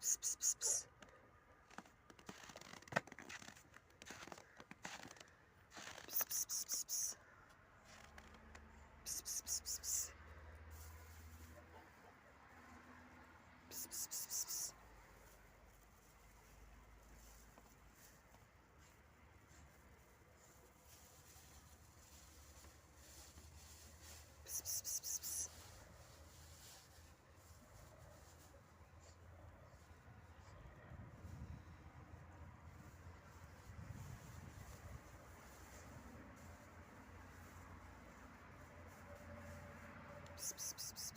pıs pıs pıs pıs. Pıs pıs pıs pıs pıs. Pıs pıs pıs pıs pıs. Pıs pıs pıs pıs pıs. Pıs pıs pıs pıs pıs. Pıs pıs pıs pıs.